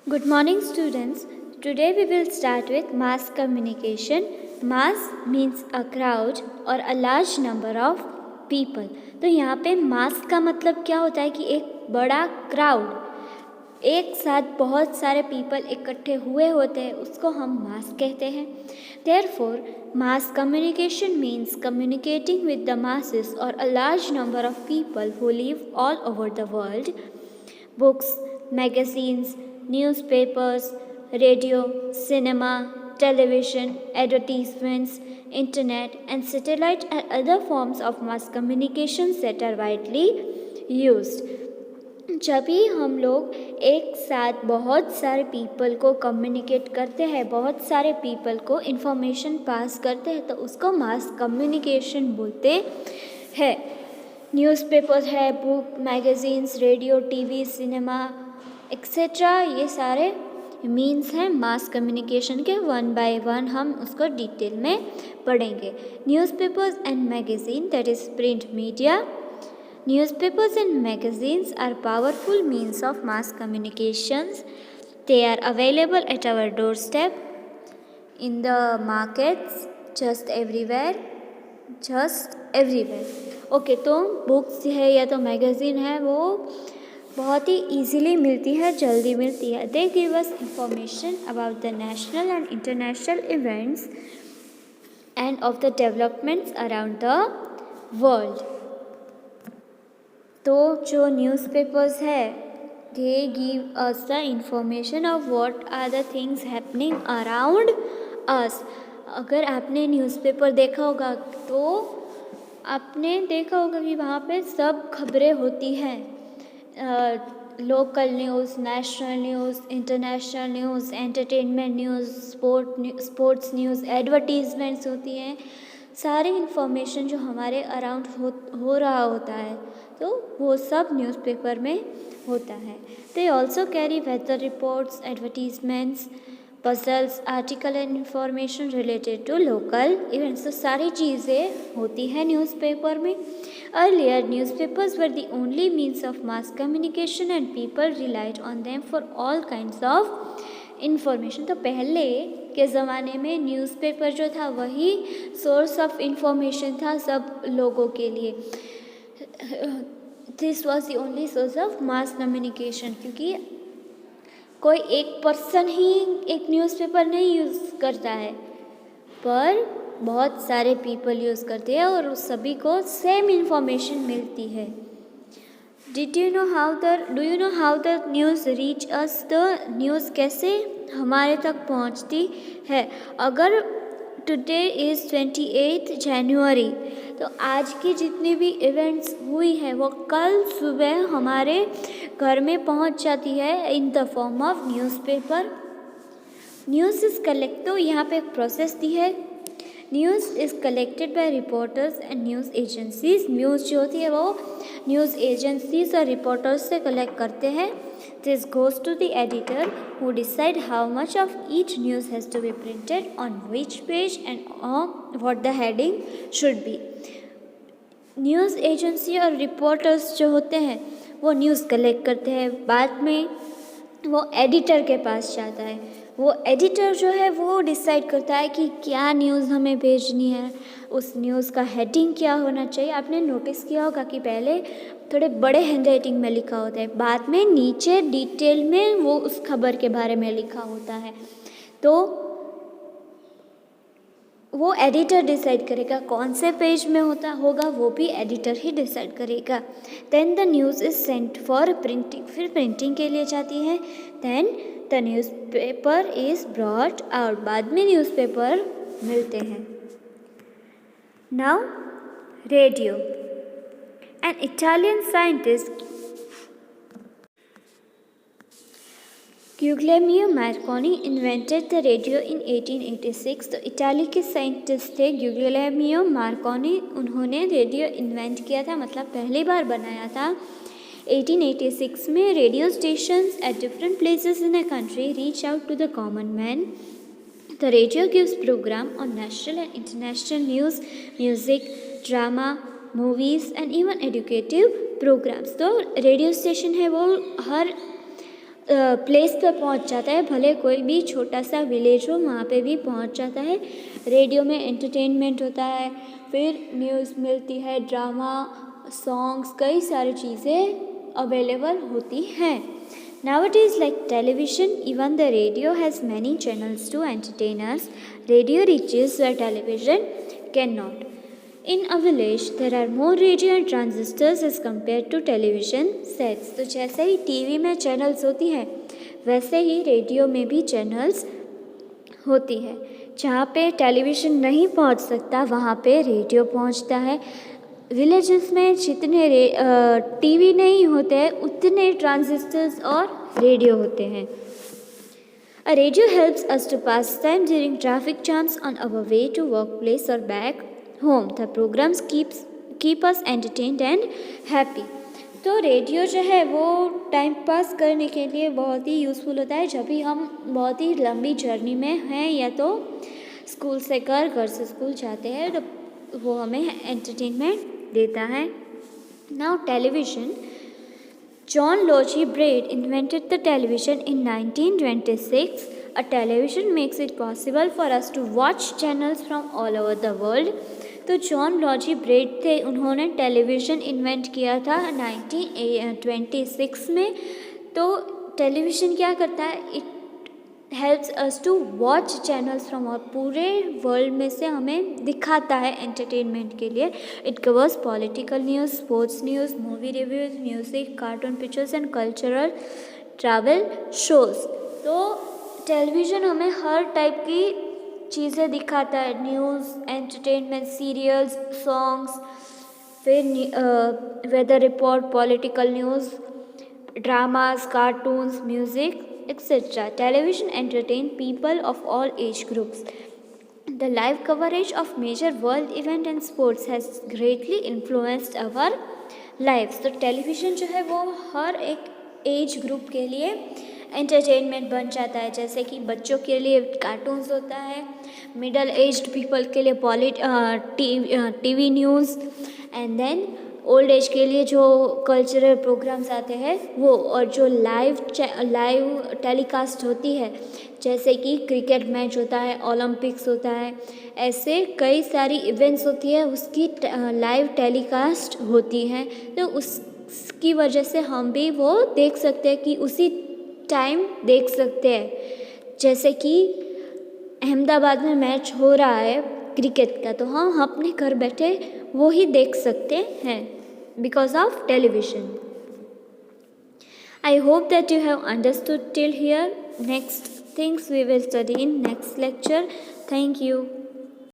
Good morning, students. Today we will start with mass communication. Mass means a crowd or a large number of people. तो यहाँ पे mass का मतलब क्या होता है कि एक बड़ा crowd, एक साथ बहुत सारे people इकट्ठे हुए होते हैं, उसको हम mass कहते हैं. Therefore, mass communication means communicating with the masses or a large number of people who live all over the world. Books, magazines, newspapers, radio, cinema, television, advertisements, internet, and satellite are other forms of mass communication that are widely used. जब भी हम लोग एक साथ बहुत सारे people को communicate करते हैं, बहुत सारे पीपल को इन्फॉर्मेशन पास करते हैं, तो उसको मास कम्युनिकेशन बोलते हैं. न्यूज़पेपर्स है, book, magazines, radio, TV, cinema etcetera, ये सारे मीन्स हैं मास कम्युनिकेशन के. वन बाय वन हम उसको डिटेल में पढ़ेंगे. Newspapers and magazine, that is print media. Newspapers and magazines are powerful means of mass communications. They are available at our doorstep, in the markets, just everywhere. Okay, तो books है या तो magazine है, वो बहुत ही easily मिलती है, जल्दी मिलती है. They give us information about the national and international events and of the developments around the world. तो जो न्यूज़पेपर्स है, they give us the information of what are the things happening around us. अगर आपने newspaper देखा होगा तो आपने देखा होगा कि वहाँ पे सब खबरें होती हैं. Local news, national news, international news, entertainment news, sports news, advertisements होती हैं. सारी इन्फॉर्मेशन जो हमारे अराउंड हो रहा होता है, तो वो सब न्यूज़पेपर में होता है. They also carry weather reports, advertisements, puzzles, article and information related to local events. तो सारी चीज़ें होती हैं न्यूज़पेपर में. Earlier newspapers were the only means of mass communication and people relied on them for all kinds of information. तो पहले के ज़माने में न्यूज़पेपर जो था वही सोर्स ऑफ इंफॉर्मेशन था सब लोगों के लिए. This was the only source of mass communication, क्योंकि कोई एक पर्सन ही एक न्यूज़पेपर नहीं यूज़ करता है, पर बहुत सारे पीपल यूज़ करते हैं और उस सभी को सेम इंफॉर्मेशन मिलती है. Do you know how the news reach us? The news कैसे हमारे तक पहुंचती है? अगर टुडे इज़ 28 जनवरी, तो आज की जितनी भी इवेंट्स हुई है वो कल सुबह हमारे घर में पहुंच जाती है in the form of newspaper. News is collect, तो यहाँ पे एक प्रोसेस दी है. News is collected by reporters and news agencies. News जो होती है वो न्यूज़ एजेंसीज और रिपोर्टर्स से कलेक्ट करते हैं. This goes to the editor who decide how much of each news has to be printed on which page and what the heading should be. News agency और reporters जो होते हैं वो news collect करते हैं, बाद में वो एडिटर के पास जाता है. वो एडिटर जो है वो डिसाइड करता है कि क्या न्यूज़ हमें भेजनी है, उस न्यूज़ का हेडिंग क्या होना चाहिए. आपने नोटिस किया होगा कि पहले थोड़े बड़े हैंडराइटिंग में लिखा होता है, बाद में नीचे डिटेल में वो उस खबर के बारे में लिखा होता है. तो वो एडिटर डिसाइड करेगा कौन से पेज में होगा, वो भी एडिटर ही डिसाइड करेगा. Then the news is sent for printing, फिर प्रिंटिंग के लिए जाती है. Then the newspaper is brought out, बाद में न्यूज़पेपर मिलते हैं. Now radio. An Italian scientist, Guglielmo Marconi, invented the radio in 1886. तो इटाली के साइंटिस्ट थे ग्यूग्लिएमो मार्कोनी, उन्होंने रेडियो इन्वेंट किया था, मतलब पहली बार बनाया था. 1886 में radio stations at different places in a country reach out to the common man. The radio gives program on national and international news, music, drama, movies and even educative programmes. तो radio station है वो हर place पे पहुंच जाता है, भले कोई भी छोटा सा विलेज हो वहाँ पे भी पहुंच जाता है। रेडियो में एंटरटेनमेंट होता है, फिर न्यूज़ मिलती है, ड्रामा, सॉन्ग्स, कई सारी चीज़ें अवेलेबल होती हैं। Nowadays, like television, even the radio has many channels to entertain us. Radio reaches where television cannot. In a village, there are more radio and transistors as compared to television sets. तो जैसे ही TV में channels होती हैं वैसे ही radio में भी channels होती है। जहाँ पे टेलीविज़न नहीं पहुँच सकता वहाँ पे रेडियो पहुँचता है। विलेजेस में जितने टीवी नहीं होते हैं उतने ट्रांजिस्टर्स और रेडियो होते हैं। A radio helps us to pass time during traffic jams on our way to workplace or back home. The programs keep us entertained and happy. तो रेडियो जो है वो टाइम पास करने के लिए बहुत ही यूज़फुल होता है जब भी हम बहुत ही लंबी जर्नी में हैं या तो स्कूल से घर से स्कूल जाते हैं तो वो हमें एंटरटेनमेंट देता है। Now television. John Logie Braid invented the television in 1926. A television makes it possible for us to watch channels from all over the world. तो जॉन लॉजी ब्रेड थे, उन्होंने टेलीविज़न इन्वेंट किया था 1926 में। तो टेलीविज़न क्या करता है, it helps us to watch channels from और पूरे वर्ल्ड में से हमें दिखाता है एंटरटेनमेंट के लिए। It covers political news, sports news, movie reviews, music, cartoon pictures and cultural travel shows. तो टेलीविज़न हमें हर टाइप की चीज़ें दिखाता है, न्यूज़, एंटरटेनमेंट, सीरियल्स, सॉन्ग्स, फिर weather report, political news, dramas, cartoons, music, etc. Television entertain people of all age groups. The live coverage of major world event and sports has greatly influenced our lives. तो television जो है वो हर एक age group के लिए entertainment बन जाता है। जैसे कि बच्चों के लिए कार्टून्स होता है, मिडल एज्ड पीपल के लिए TV news, and then old age के लिए जो कल्चरल प्रोग्राम्स आते हैं वो, और जो लाइव टेलीकास्ट होती है जैसे कि क्रिकेट मैच होता है, ओलंपिक्स होता है, ऐसे कई सारी इवेंट्स होती है उसकी लाइव टेलीकास्ट होती हैं। तो उसकी वजह से हम भी वो देख सकते हैं कि उसी टाइम देख सकते हैं। जैसे कि अहमदाबाद में मैच हो रहा है क्रिकेट का, तो हम अपने घर बैठे वो ही देख सकते हैं because of television. I hope that you have understood till here. Next things we will study in next lecture. Thank you.